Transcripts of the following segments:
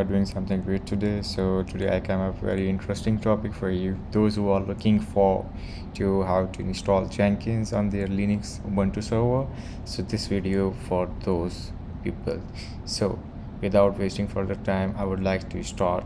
are doing something great today. So today I came up with a very interesting topic for you. Those who are looking for to how to install Jenkins on their Linux Ubuntu server. So this video for those people. So without wasting further time, I would like to start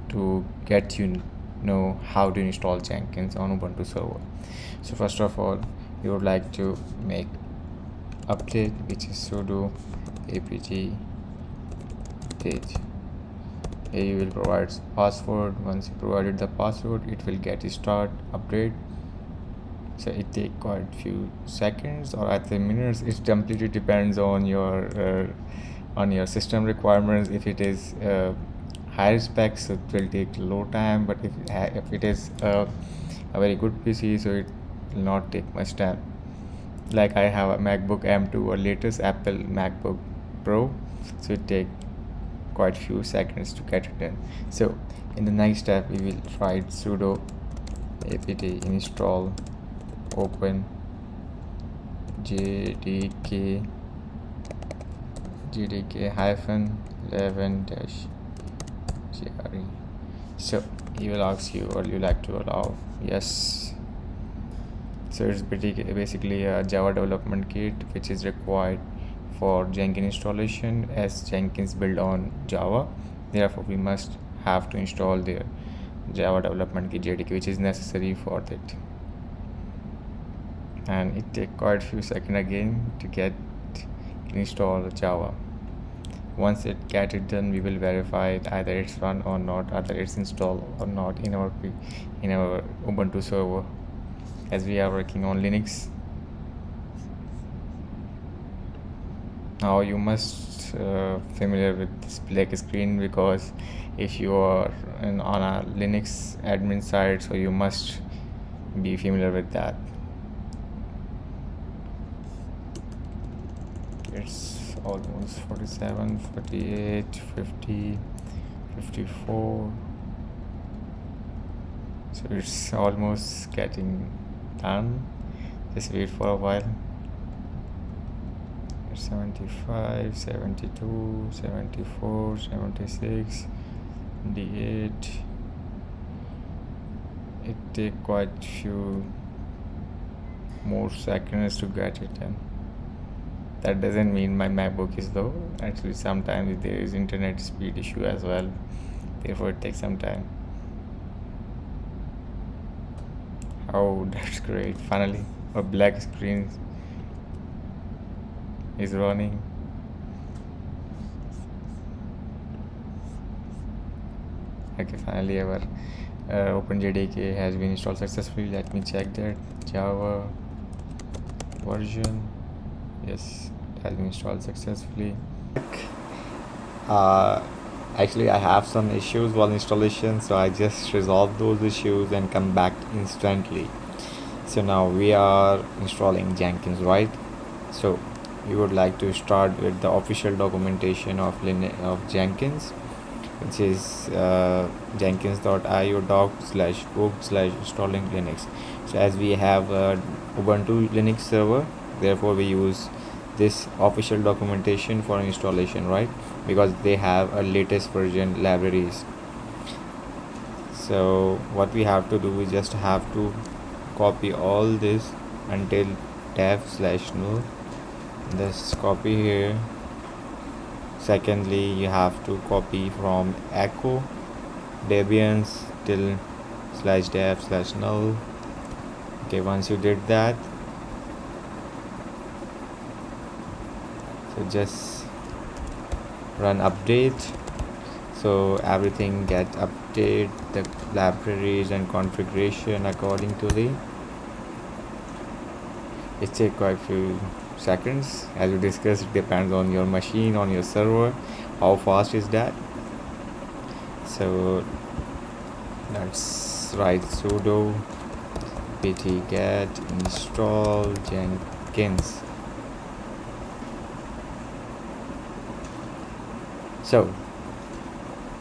to get you know how to install Jenkins on Ubuntu server. So first of all, you would like to make update, which is sudo apt update. Here you will provide password. Once you provided the password, it will get start update. So it take quite few seconds or I think minutes. It completely depends on your system requirements. If it is higher specs, it will take low time, but if it is a very good PC, so it will not take much time. Like I have a Macbook M2 or latest Apple MacBook Pro, so it take quite few seconds to get it done. So in the next step, we will try sudo apt install open jdk -11-gre. So he will ask you, or you like to allow yes. So it's basically a Java development kit which is required for Jenkins installation, as Jenkins built on Java. Therefore, we must have to install the Java development kit JDK, which is necessary for that. And it takes quite a few seconds again to get install Java. Once it get it done, we will verify it, either it's run or not, either it's installed or not in our Ubuntu server, as we are working on Linux. Now you must familiar with this black screen, because if you are on a Linux admin side, so you must be familiar with that. It's almost 47, 48, 50, 54. So it's almost getting done. Just wait for a while. 75, 72, 74, 76, 78. It take quite few more seconds to get it done. That doesn't mean my MacBook is slow. Actually, sometimes there is internet speed issue as well. Therefore, it takes some time. Oh, that's great! Finally, a black screen is running. Okay, finally our OpenJDK has been installed successfully. Let me check that. Java version, yes, it has been installed successfully. Actually, I have some issues while installation, so I just resolved those issues and come back instantly. So now we are installing Jenkins, right? So we would like to start with the official documentation of Jenkins, which is jenkins.io doc/book/installing Linux. So as we have Ubuntu Linux server, therefore we use this official documentation for installation, right? Because they have a latest version libraries. So what we have to do is just have to copy all this until dev/null. Just copy here. Secondly, you have to copy from echo debians till /dev/null. Okay, once you did that, so just run update, so everything get updated, the libraries and configuration accordingly. It takes quite a few seconds. As we discussed, it depends on your machine, on your server, how fast is that. So let's write sudo apt-get install Jenkins. So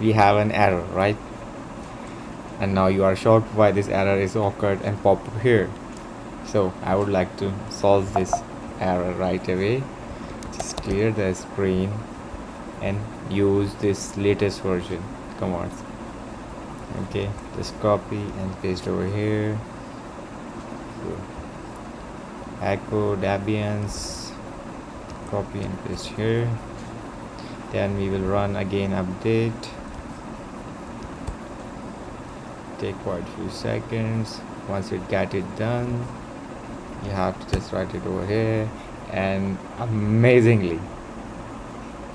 we have an error, right? And now you are shocked why this error is occurred and popped up here. So I would like to solve this error right away. Just clear the screen and use this latest version commands. Okay, just copy and paste over here. So, echo Debian's, copy and paste here. Then we will run again update. Take quite few seconds. Once it get it done, you have to just write it over here, and amazingly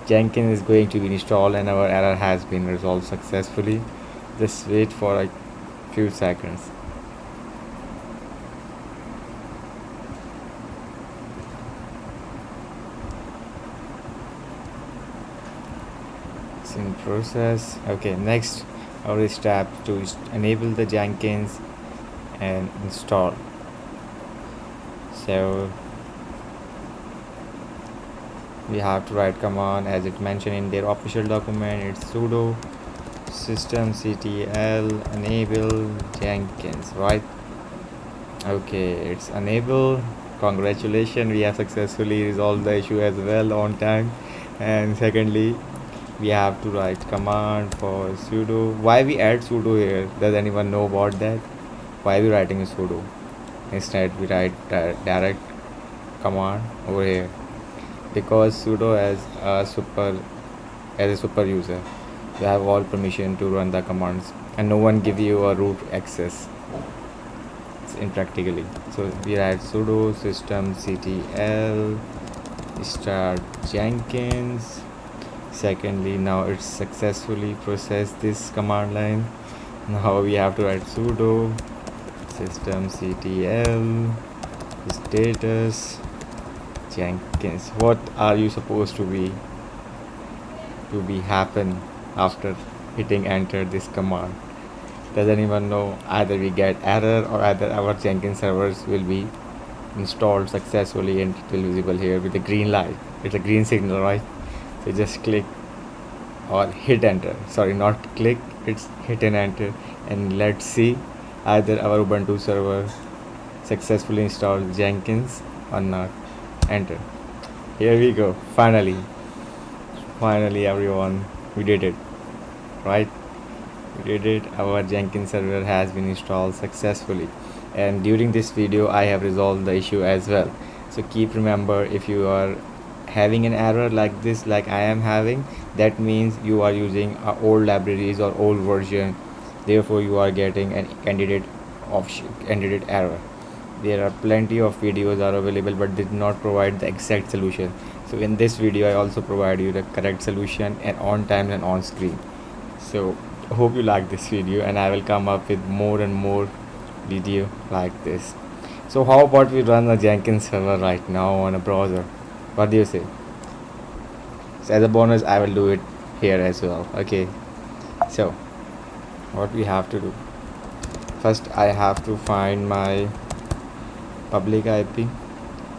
Jenkins is going to be installed and our error has been resolved successfully. Just wait for a few seconds. It's in process. Okay, next our step to enable the Jenkins and install. So we have to write command as it mentioned in their official document. It's sudo systemctl enable Jenkins, right? Okay, it's enabled. Congratulations, we have successfully resolved the issue as well on time. And secondly, we have to write command for sudo. Why we add sudo here? Does anyone know about that? Why we writing a sudo? Instead we write direct command over here, because sudo as a super user, you have all permission to run the commands and no one give you a root access. It's impractically. So we write sudo systemctl start Jenkins. Secondly, now it's successfully processed this command line. Now we have to write sudo systemctl status Jenkins. What are you supposed to be happen after hitting enter this command? Does anyone know? Either we get error or either our Jenkins servers will be installed successfully and it will be visible here with a green light. It's a green signal, right? So just click or hit enter. Sorry, not click, it's hit and enter, and let's see either our Ubuntu server successfully installed Jenkins or not. Enter. Here we go. Finally everyone, we did it, right? We did it. Our Jenkins server has been installed successfully, and during this video I have resolved the issue as well. So keep remember, if you are having an error like this, like I am having, that means you are using old libraries or old version, therefore you are getting an candidate error. There are plenty of videos are available but did not provide the exact solution. So in this video I also provide you the correct solution and on time and on screen. So hope you like this video, and I will come up with more and more video like this. So how about we run a Jenkins server right now on a browser? What do you say? So as a bonus I will do it here as well. Okay, so what we have to do, first I have to find my public IP.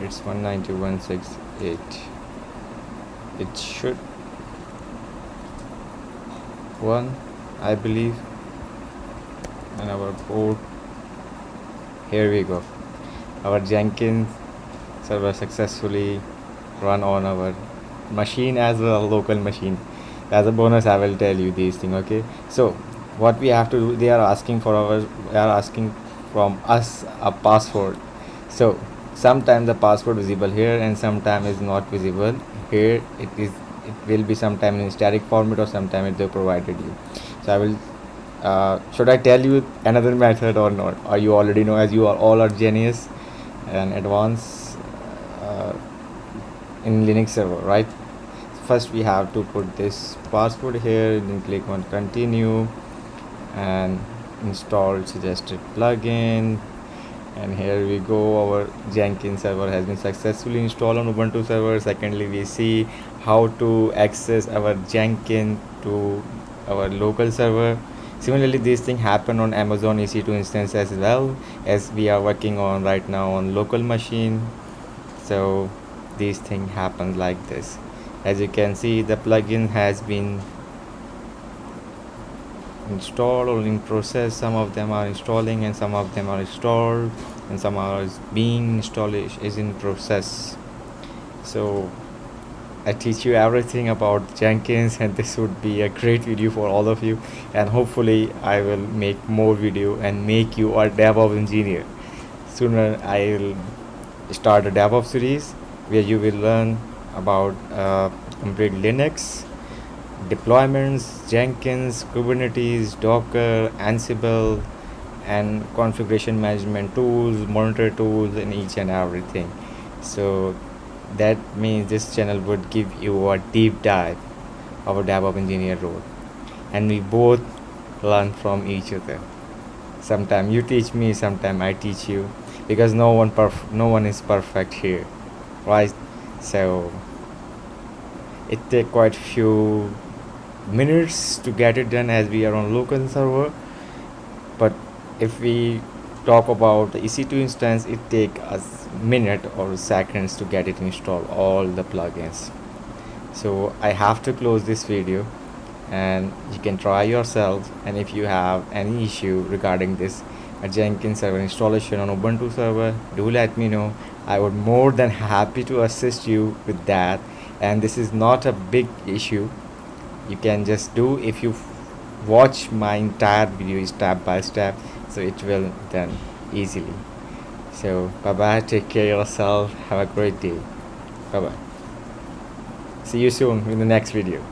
It's 192.168. it should one, I believe, and our port. Here we go. Our Jenkins server successfully run on our machine as well, local machine. As a bonus I will tell you these things. Okay, so what we have to do, they are asking from us a password. So sometimes the password visible here and sometimes is not visible here. It will be sometime in static format or sometime they provided you. So I will should I tell you another method or not, or you already know, as you are all are genius and advanced in Linux server, right? First we have to put this password here, then click on continue and install suggested plugin, and here we go. Our Jenkins server has been successfully installed on Ubuntu server. Secondly, we see how to access our Jenkins to our local server. Similarly, this thing happened on Amazon EC2 instance as well, as we are working on right now on local machine. So these thing happen like this. As you can see, the plugin has been installed or in process. Some of them are installing and some of them are installed and some are being installed, is in process. So I teach you everything about Jenkins, and this would be a great video for all of you. And hopefully I will make more video and make you a DevOps engineer. Sooner I'll start a DevOps series where you will learn about complete Linux deployments, Jenkins, Kubernetes, Docker, Ansible, and configuration management tools, monitor tools, and each and everything. So that means this channel would give you a deep dive of a DevOps engineer role, and we both learn from each other. Sometimes you teach me, sometimes I teach you, because no one is perfect here, right? So it take quite few minutes to get it done as we are on local server, but if we talk about the EC2 instance, it take us minute or seconds to get it installed, all the plugins. So I have to close this video, and you can try yourself, and if you have any issue regarding this Jenkins server installation on Ubuntu server, do let me know. I would more than happy to assist you with that, and this is not a big issue. You can just do if you watch my entire video step by step, so it will done easily. So bye bye, take care of yourself, have a great day, bye bye, see you soon in the next video.